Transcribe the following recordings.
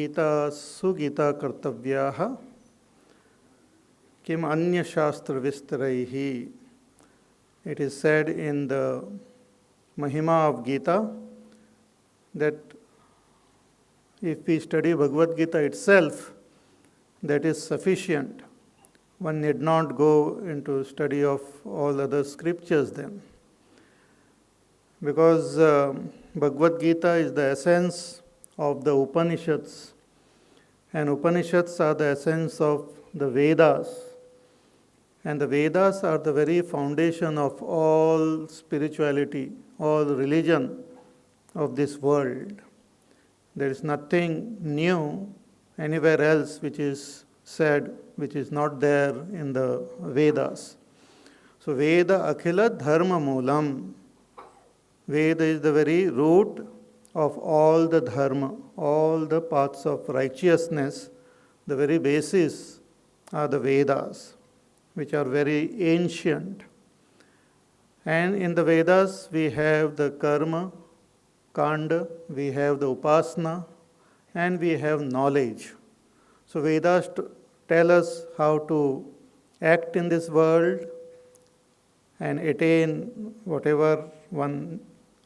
गीता सुगीता कर्तव्याः किम अन्य शास्त्र विस्तरैः. It is said in the Mahima of Gita that if we study Bhagavad Gita itself, that is sufficient. One need not go into study of all other scriptures then. Because Bhagavad Gita is the essence of the Upanishads, and Upanishads are the essence of the Vedas. And the Vedas are the very foundation of all spirituality, all religion of this world. There is nothing new anywhere else which is said, which is not there in the Vedas. So Veda Akhila Dharma Moolam. Veda is the very root of all the dharma, all the paths of righteousness. The very basis are the Vedas, which are very ancient. And in the Vedas we have the karma, kanda, we have the upasana, and we have knowledge. So Vedas tell us how to act in this world and attain whatever one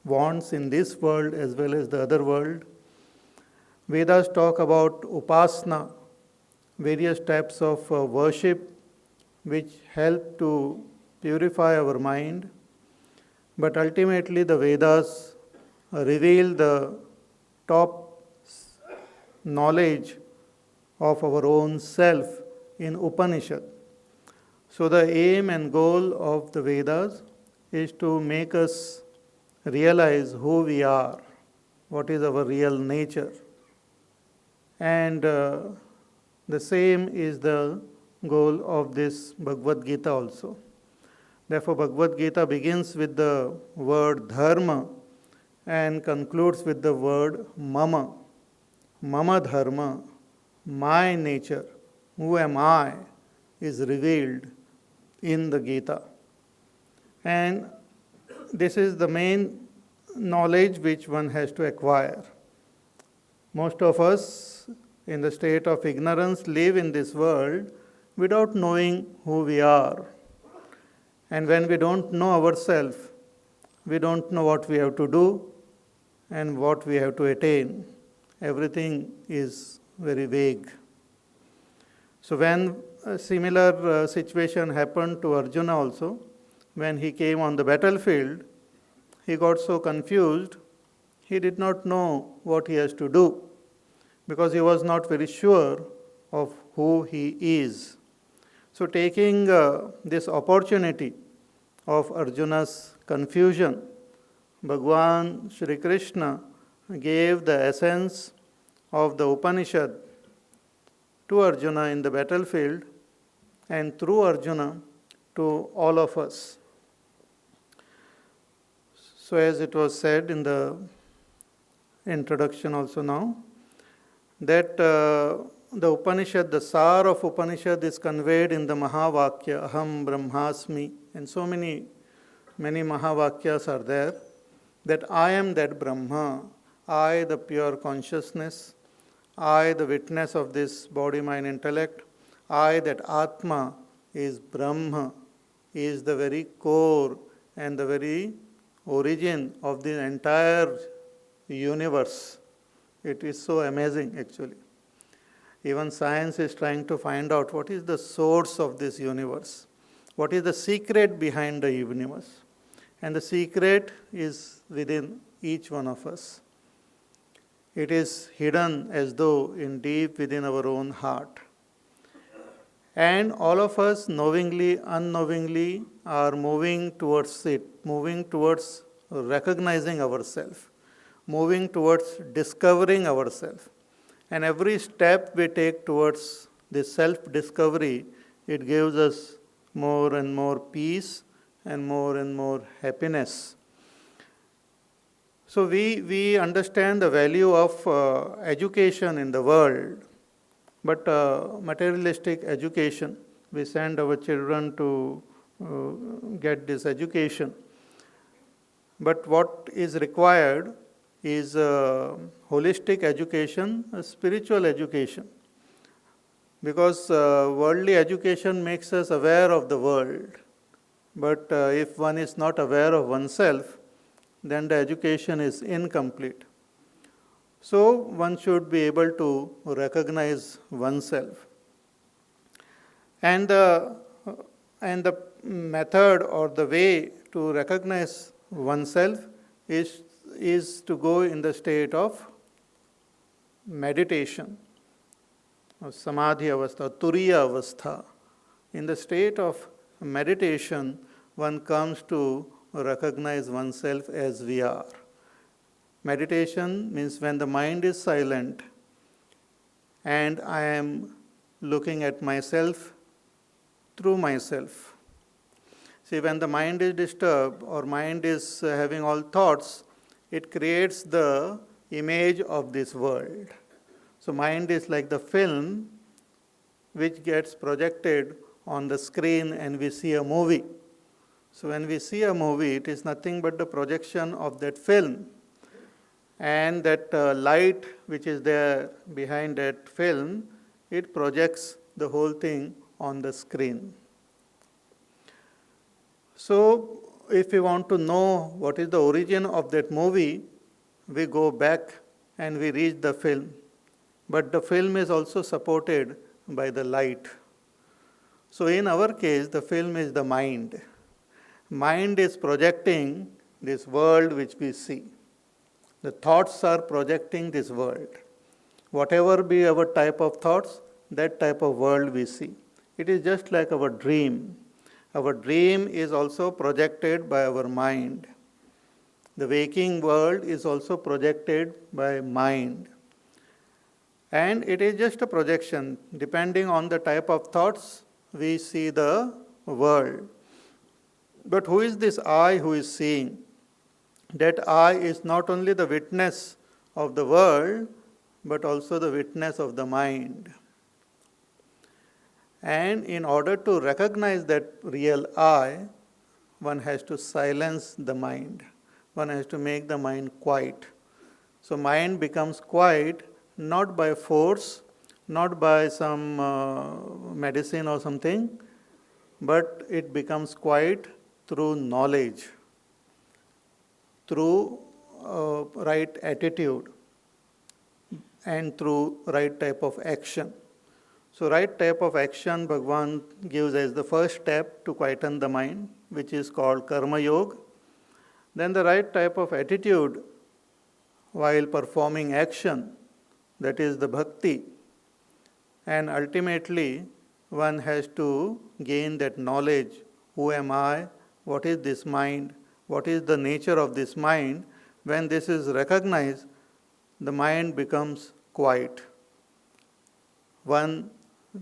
wants in this world as well as the other world. Vedas talk about upasana, various types of worship which help to purify our mind. But ultimately the Vedas reveal the top knowledge of our own self in Upanishad. So the aim and goal of the Vedas is to make us realize who we are, what is our real nature. And the same is the goal of this Bhagavad Gita also. Therefore, Bhagavad Gita begins with the word dharma and concludes with the word mama. Mama dharma, my nature, who am I, is revealed in the Gita. And this is the main knowledge which one has to acquire. Most of us in the state of ignorance live in this world without knowing who we are. And when we don't know ourselves, we don't know what we have to do and what we have to attain. Everything is very vague. So when a similar situation happened to Arjuna also, when he came on the battlefield, he got so confused, he did not know what he has to do because he was not very sure of who he is. So taking this opportunity of Arjuna's confusion, Bhagwan Shri Krishna gave the essence of the Upanishad to Arjuna in the battlefield and through Arjuna to all of us. So as it was said in the introduction also now, that the Upanishad, the Sar of Upanishad is conveyed in the Mahavakya, Aham Brahmasmi, and so many Mahavakyas are there, that I am that Brahma, I the pure consciousness, I the witness of this body, mind, intellect, I that Atma is Brahma, is the very core and the very origin of the entire universe. It is so amazing actually. Even science is trying to find out what is the source of this universe, what is the secret behind the universe. And the secret is within each one of us. It is hidden as though in deep within our own heart. And all of us, knowingly, unknowingly, are moving towards it, moving towards recognizing ourselves, moving towards discovering ourselves. And every step we take towards this self-discovery, it gives us more and more peace and more happiness. So we understand the value of education in the world, but materialistic education, we send our children to get this education. But what is required is holistic education, a spiritual education. Because worldly education makes us aware of the world. But if one is not aware of oneself, then the education is incomplete. So one should be able to recognize oneself. And the method or the way to recognize oneself is to go in the state of meditation, or samadhi avastha, turiya avastha. In the state of meditation, one comes to recognize oneself as we are. Meditation means when the mind is silent and I am looking at myself through myself. See, when the mind is disturbed or mind is having all thoughts, it creates the image of this world. So mind is like the film which gets projected on the screen and we see a movie. So when we see a movie, it is nothing but the projection of that film. And that light which is there behind that film, it projects the whole thing on the screen. So if we want to know what is the origin of that movie, we go back and we reach the film. But the film is also supported by the light. So in our case, the film is the mind. Mind is projecting this world which we see. The thoughts are projecting this world. Whatever be our type of thoughts, that type of world we see. It is just like our dream. Our dream is also projected by our mind. The waking world is also projected by mind. And it is just a projection. Depending on the type of thoughts, we see the world. But who is this I who is seeing? That I is not only the witness of the world, but also the witness of the mind. And in order to recognize that real I, one has to silence the mind. One has to make the mind quiet. So mind becomes quiet not by force, not by some medicine or something, but it becomes quiet through knowledge, through right attitude, and through right type of action. So right type of action Bhagavan gives as the first step to quieten the mind, which is called karma yoga. Then the right type of attitude while performing action, that is the bhakti. And ultimately, one has to gain that knowledge. Who am I? What is this mind? What is the nature of this mind? When this is recognized, the mind becomes quiet. One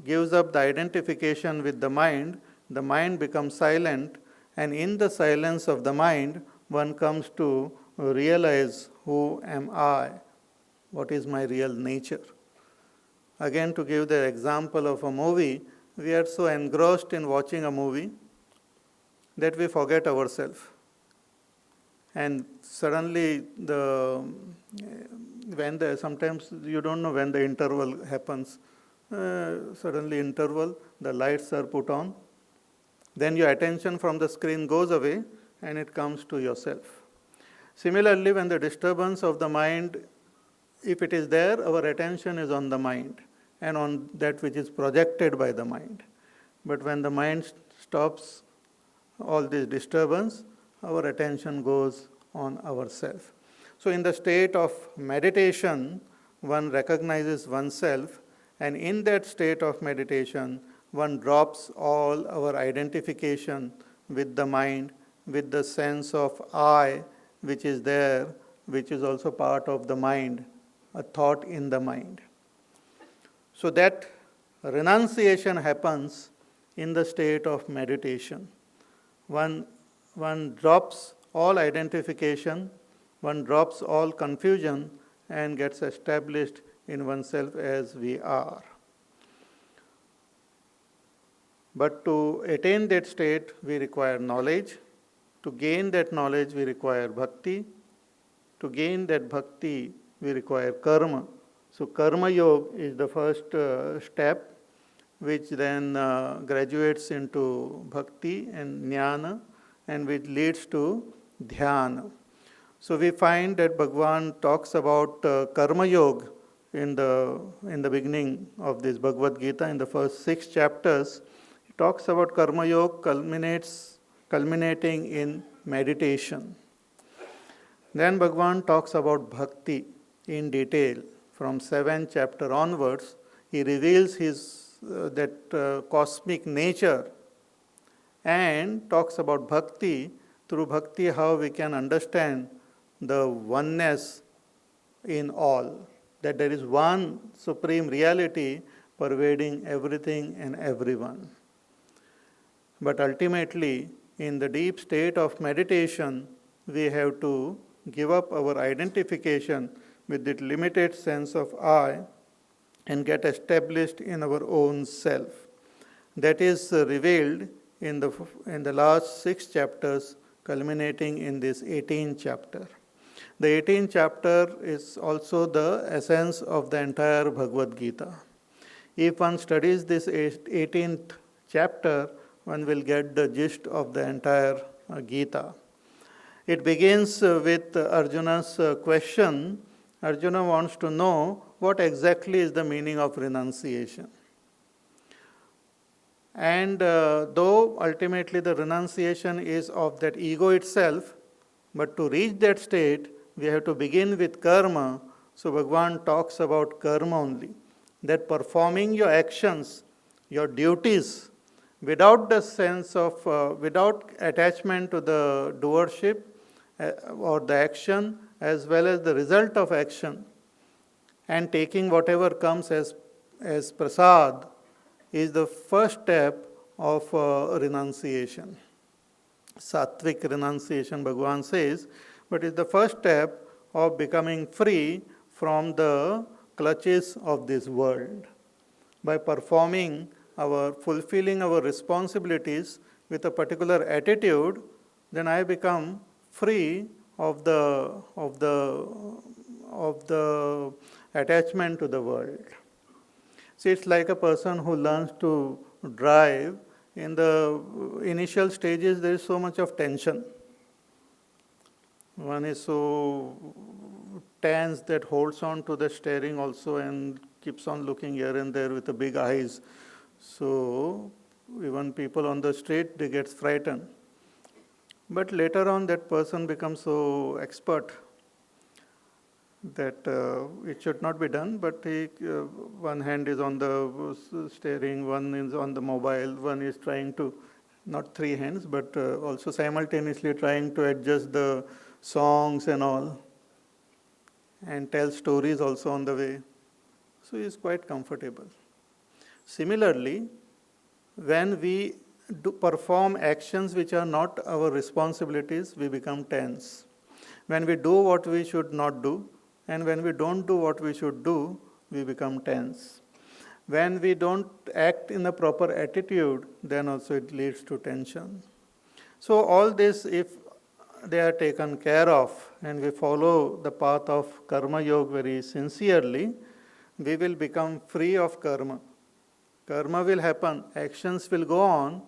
gives up the identification with the mind becomes silent, and in the silence of the mind, one comes to realize who am I? What is my real nature? Again, to give the example of a movie, we are so engrossed in watching a movie that we forget ourselves. And suddenly, sometimes you don't know when the interval happens. Suddenly interval, the lights are put on. Then your attention from the screen goes away and it comes to yourself. Similarly, when the disturbance of the mind, if it is there, our attention is on the mind and on that which is projected by the mind. But when the mind stops all this disturbance, our attention goes on ourself. So in the state of meditation, one recognizes oneself, and in that state of meditation, one drops all our identification with the mind, with the sense of I, which is there, which is also part of the mind, a thought in the mind. So that renunciation happens in the state of meditation. One drops all identification, one drops all confusion, and gets established in oneself as we are. But to attain that state, we require knowledge. To gain that knowledge, we require bhakti. to gain that bhakti, we require karma. So karma yoga is the first step, which then graduates into bhakti and jnana, and which leads to dhyana. So we find that Bhagavan talks about karma yoga in the beginning of this Bhagavad Gita, in the first 6 chapters. He talks about karma yoga culminating in meditation. Then Bhagavan talks about bhakti in detail. From 7th chapter onwards, he reveals his cosmic nature and talks about bhakti. Through bhakti, how we can understand the oneness in all, that there is one supreme reality pervading everything and everyone. But ultimately, in the deep state of meditation, we have to give up our identification with the limited sense of I and get established in our own self. That is revealed in the last 6 chapters, culminating in this 18th chapter. The 18th chapter is also the essence of the entire Bhagavad Gita. If one studies this 18th chapter, one will get the gist of the entire Gita. It begins with Arjuna's question. Arjuna wants to know what exactly is the meaning of renunciation. And though ultimately the renunciation is of that ego itself, but to reach that state, we have to begin with karma. So Bhagavan talks about karma only, that performing your actions, your duties, without the sense of, without attachment to the doership or the action, as well as the result of action, and taking whatever comes as prasad, is the first step of renunciation. Sattvic renunciation, Bhagavan says, but is the first step of becoming free from the clutches of this world. By fulfilling our responsibilities with a particular attitude, then I become free of the attachment to the world. See, it's like a person who learns to drive. In the initial stages, there is so much of tension. One is so tense that holds on to the steering also and keeps on looking here and there with the big eyes. So even people on the street, they get frightened. But later on, that person becomes so expert that it should not be done, but one hand is on the steering, one is on the mobile, one is trying to, not 3 hands, but also simultaneously trying to adjust the songs and all, and tell stories also on the way. So he is quite comfortable. Similarly, when we perform actions which are not our responsibilities, we become tense. When we do what we should not do, and when we don't do what we should do, we become tense. When we don't act in a proper attitude, then also it leads to tension. So all this, if they are taken care of and we follow the path of karma yoga very sincerely, we will become free of karma. Karma will happen, actions will go on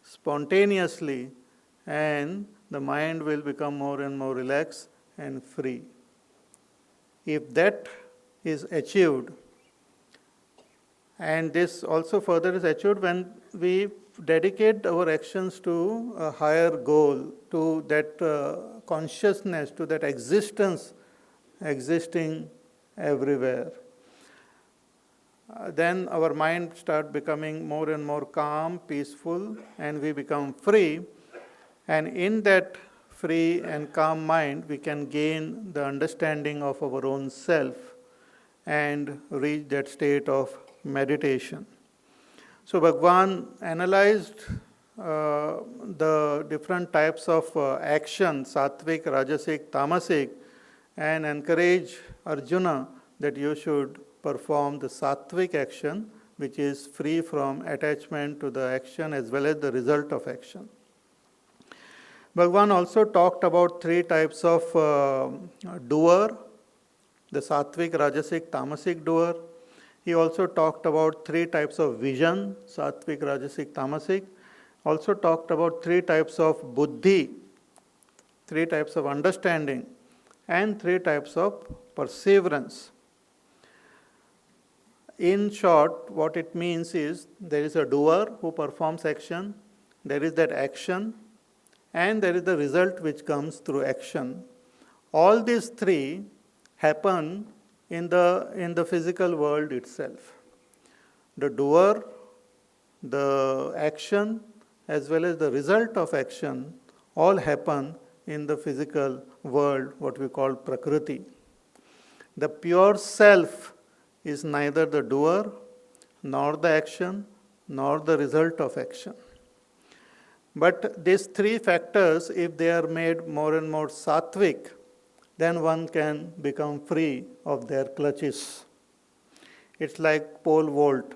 spontaneously, and the mind will become more and more relaxed and free. If that is achieved, and this also further is achieved when we dedicate our actions to a higher goal, to that consciousness, to that existence existing everywhere. Then our mind starts becoming more and more calm, peaceful, and we become free. And in that free and calm mind, we can gain the understanding of our own self and reach that state of meditation. So Bhagavan analyzed the different types of action, sattvic, rajasic, tamasic, and encouraged Arjuna that you should perform the sattvic action, which is free from attachment to the action as well as the result of action. Bhagavan also talked about three types of doer, the sattvic, rajasic, tamasic doer. He also talked about three types of vision, sattvic, rajasic, tamasic. Also talked about three types of buddhi, three types of understanding, and three types of perseverance. In short, what it means is there is a doer who performs action, there is that action, and there is the result which comes through action. All these three happen in the physical world itself. The doer, the action, as well as the result of action all happen in the physical world, what we call Prakriti. The pure self is neither the doer, nor the action, nor the result of action. But these three factors, if they are made more and more sattvic, then one can become free of their clutches. It's like pole vault.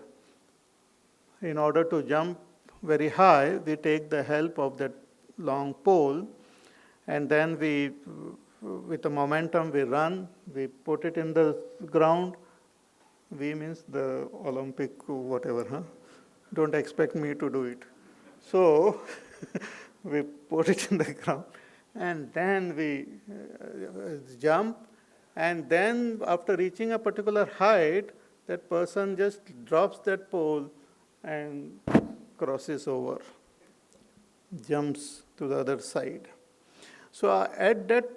In order to jump very high, we take the help of that long pole, and then we, with the momentum, we run, we put it in the ground. We means the Olympic whatever, huh? Don't expect me to do it. So, we put it in the ground, and then we jump, and then after reaching a particular height, that person just drops that pole and crosses over, jumps to the other side. So at that